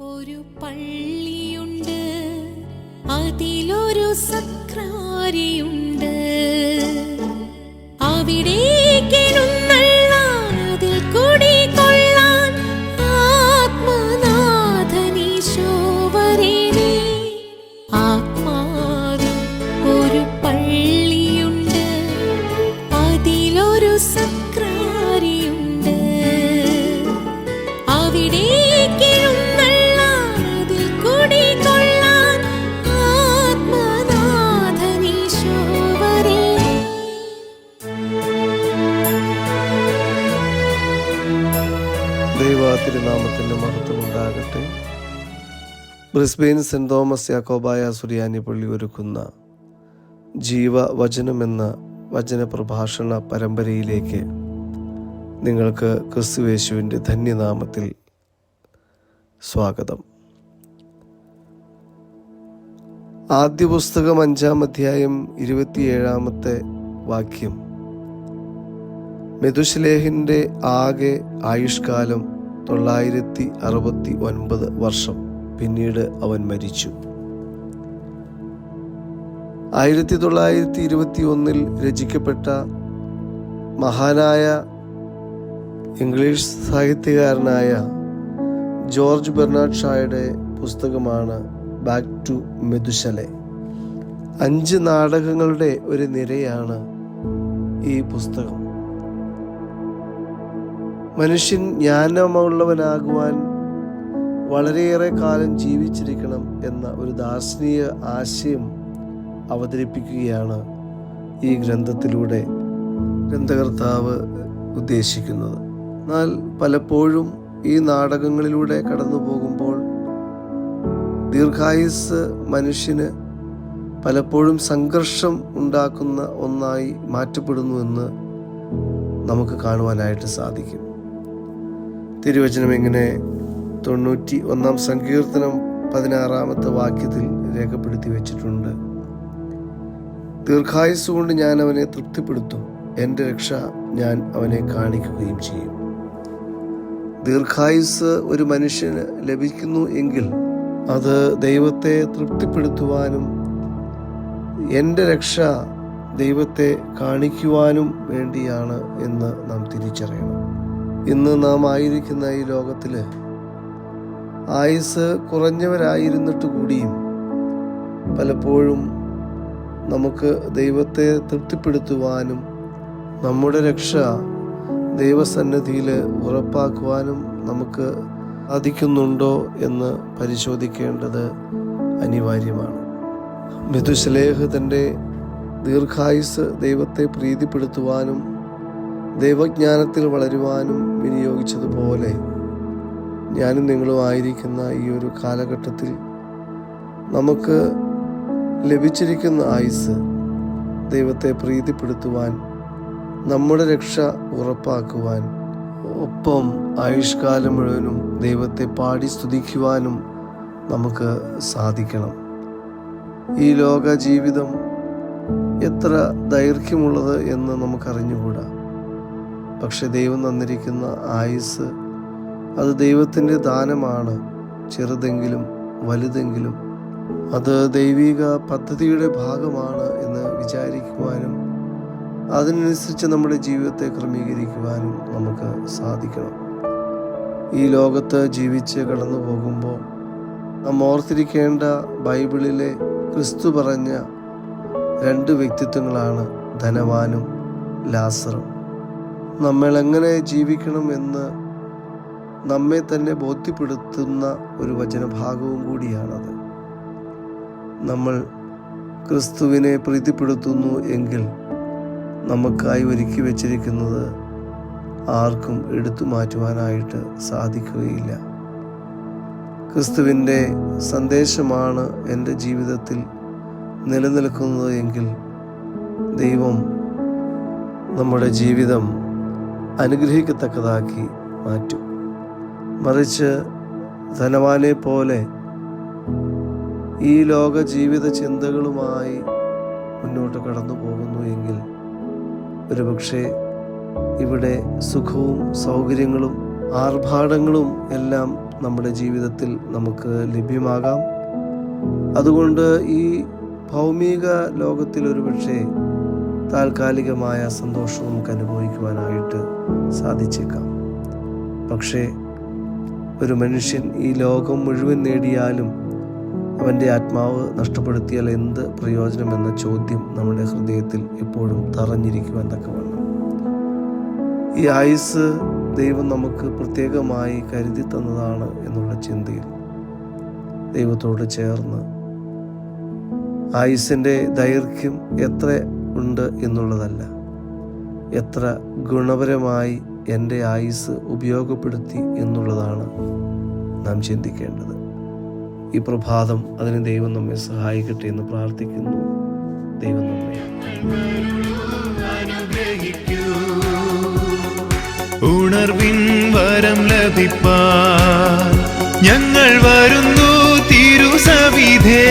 ഒരു പള്ളിയുണ്ട്, അതിലൊരു സക്രാരിയുണ്ട്. അവിടേക്കെഴുന്നള്ളാൻ അതിൽ കുടികൊള്ളാൻ ആത്മനാഥനീശോ വരേണേ. ആത്മാവിൽ ഒരു പള്ളിയുണ്ട്, അതിലൊരു സക്രാരിയുണ്ട്. അവിടേക്കെഴുന്നള്ളാൻ അതിൽ കുടികൊള്ളാൻ ആത്മനാഥനീശോ വരേണേ. ദൈവത്തിരുനാമത്തിൻ്റെ മഹത്വം ഉണ്ടാകട്ടെ. ബ്രിസ്ബെയിൻ സെന്റ് തോമസ് യാക്കോബായ സുറിയാനി പള്ളി ഒരുക്കുന്ന ജീവവചനമെന്ന വചന പ്രഭാഷണ പരമ്പരയിലേക്ക് നിങ്ങൾക്ക് ക്രിസ്തുയേശുവിൻ്റെ ധന്യനാമത്തിൽ സ്വാഗതം. ആദ്യ പുസ്തകം 5-ാം അധ്യായം 27-ാമത്തെ വാക്യം. മെതുശലേഹിൻ്റെ ആകെ ആയുഷ്കാലം 969 വർഷം. പിന്നീട് അവൻ മരിച്ചു. 1921 രചിക്കപ്പെട്ട മഹാനായ ഇംഗ്ലീഷ് സാഹിത്യകാരനായ ജോർജ് ബെർണാഡ് ഷായുടെ പുസ്തകമാണ് ബാക്ക് ടു മെതുശലേ. 5 നാടകങ്ങളുടെ ഒരു നിരയാണ് ഈ പുസ്തകം. മനുഷ്യൻ ജ്ഞാനമുള്ളവനാകുവാൻ വളരെയേറെ കാലം ജീവിച്ചിരിക്കണം എന്ന ഒരു ദാർശനിക ആശയം അവതരിപ്പിക്കുകയാണ് ഈ ഗ്രന്ഥത്തിലൂടെ ഗ്രന്ഥകർത്താവ് ഉദ്ദേശിക്കുന്നത്. എന്നാൽ പലപ്പോഴും ഈ നാടകങ്ങളിലൂടെ കടന്നു പോകുമ്പോൾ ദീർഘായുസ് മനുഷ്യന് പലപ്പോഴും സംഘർഷം ഉണ്ടാക്കുന്ന ഒന്നായി മാറ്റപ്പെടുന്നുവെന്ന് നമുക്ക് കാണുവാനായിട്ട് സാധിക്കും. തിരുവചനം ഇങ്ങനെ 91-ാം സങ്കീർത്തനം 16-ാമത്തെ വാക്യത്തിൽ രേഖപ്പെടുത്തി വച്ചിട്ടുണ്ട്. ദീർഘായുസ് കൊണ്ട് ഞാൻ അവനെ തൃപ്തിപ്പെടുത്തും, എൻ്റെ രക്ഷ ഞാൻ അവനെ കാണിക്കുകയും ചെയ്യും. ദീർഘായുസ് ഒരു മനുഷ്യന് ലഭിക്കുന്നു എങ്കിൽ അത് ദൈവത്തെ തൃപ്തിപ്പെടുത്തുവാനും എൻ്റെ രക്ഷ ദൈവത്തെ കാണിക്കുവാനും വേണ്ടിയാണ് എന്ന് നാം തിരിച്ചറിയണം. ഇന്ന് നാം ആയിരിക്കുന്ന ഈ ലോകത്തിൽ ആയുസ് കുറഞ്ഞവരായിരുന്നിട്ട് കൂടിയും പലപ്പോഴും നമുക്ക് ദൈവത്തെ തൃപ്തിപ്പെടുത്തുവാനും നമ്മുടെ രക്ഷ ദൈവസന്നിധിയിൽ ഉറപ്പാക്കുവാനും നമുക്ക് സാധിക്കുന്നുണ്ടോ എന്ന് പരിശോധിക്കേണ്ടത് അനിവാര്യമാണ്. മെതുശലേഹ് തൻ്റെ ദീർഘായുസ് ദൈവത്തെ പ്രീതിപ്പെടുത്തുവാനും ദൈവജ്ഞാനത്തിൽ വളരുവാനും വിനിയോഗിച്ചതുപോലെ ഞാനും നിങ്ങളും ആയിരിക്കുന്ന ഈ ഒരു കാലഘട്ടത്തിൽ നമുക്ക് ലഭിച്ചിരിക്കുന്ന ആയുസ് ദൈവത്തെ പ്രീതിപ്പെടുത്തുവാൻ, നമ്മുടെ രക്ഷ ഉറപ്പാക്കുവാൻ, ഒപ്പം ആയുഷ്കാലം മുഴുവനും ദൈവത്തെ പാടി സ്തുതിക്കുവാനും നമുക്ക് സാധിക്കണം. ഈ ലോക ജീവിതം എത്ര ദൈർഘ്യമുള്ളത് എന്ന് നമുക്കറിഞ്ഞുകൂടാ. പക്ഷെ ദൈവം തന്നിരിക്കുന്ന ആയുസ് അത് ദൈവത്തിൻ്റെ ദാനമാണ്. ചെറുതെങ്കിലും വലുതെങ്കിലും അത് ദൈവിക പദ്ധതിയുടെ ഭാഗമാണ് എന്ന് വിചാരിക്കുവാനും അതിനനുസരിച്ച് നമ്മുടെ ജീവിതത്തെ ക്രമീകരിക്കുവാനും നമുക്ക് സാധിക്കണം. ഈ ലോകത്ത് ജീവിച്ച് കടന്നു പോകുമ്പോൾ നാം ഓർത്തിരിക്കേണ്ട ബൈബിളിലെ ക്രിസ്തു പറഞ്ഞ 2 വ്യക്തിത്വങ്ങളാണ് ധനവാനും ലാസറും. നമ്മൾ എങ്ങനെ ജീവിക്കണം എന്ന് നമ്മെ തന്നെ ബോധ്യപ്പെടുത്തുന്ന ഒരു വചനഭാഗവും കൂടിയാണത്. നമ്മൾ ക്രിസ്തുവിനെ പ്രീതിപ്പെടുത്തുന്നു എങ്കിൽ നമുക്കായി ഒരുക്കി വച്ചിരിക്കുന്നത് ആർക്കും എടുത്തു മാറ്റുവാനായിട്ട് സാധിക്കുകയില്ല. ക്രിസ്തുവിൻ്റെ സന്ദേശമാണ് എൻ്റെ ജീവിതത്തിൽ നിലനിൽക്കുന്നത് എങ്കിൽ ദൈവം നമ്മുടെ ജീവിതം അനുഗ്രഹിക്കത്തക്കതാക്കി മാറ്റും. മറിച്ച് ധനവാനെ പോലെ ഈ ലോക ജീവിത ചിന്തകളുമായി മുന്നോട്ട് കടന്നു പോകുന്നു എങ്കിൽ ഒരുപക്ഷെ ഇവിടെ സുഖവും സൗകര്യങ്ങളും ആർഭാടങ്ങളും എല്ലാം നമ്മുടെ ജീവിതത്തിൽ നമുക്ക് ലഭ്യമാകാം. അതുകൊണ്ട് ഈ ഭൗമിക ലോകത്തിൽ ഒരുപക്ഷെ താൽക്കാലികമായ സന്തോഷം നമുക്ക് അനുഭവിക്കുവാനായിട്ട് സാധിച്ചേക്കാം. പക്ഷേ ഒരു മനുഷ്യൻ ഈ ലോകം മുഴുവൻ നേടിയാലും അവൻ്റെ ആത്മാവ് നഷ്ടപ്പെടുത്തിയാൽ എന്ത് പ്രയോജനമെന്ന ചോദ്യം നമ്മുടെ ഹൃദയത്തിൽ എപ്പോഴും തറഞ്ഞിരിക്കുവാൻ തക്കവണ്ണം ഈ ആയുസ് ദൈവം നമുക്ക് പ്രത്യേകമായി കരുതി തന്നതാണ് എന്നുള്ള ചിന്തയിൽ ദൈവത്തോട് ചേർന്ന് ആയുസ്സിൻ്റെ ദൈർഘ്യം എത്ര ഉണ്ട് എന്നുള്ളതല്ല, എത്ര ഗുണപരമായി എൻ്റെ ആയുസ് ഉപയോഗപ്പെടുത്തി എന്നുള്ളതാണ് നാം ചിന്തിക്കേണ്ടത്. ഈ പ്രഭാതം അതിന് ദൈവം നമ്മെ സഹായിക്കട്ടെ എന്ന് പ്രാർത്ഥിക്കുന്നു. ദൈവം നമ്മെ അനുഗ്രഹിക്കൂ. ഉണർവിൻ വരം ലഭിപ്പാൻ ഞങ്ങൾ വരുന്നു തിരുസവിധേ.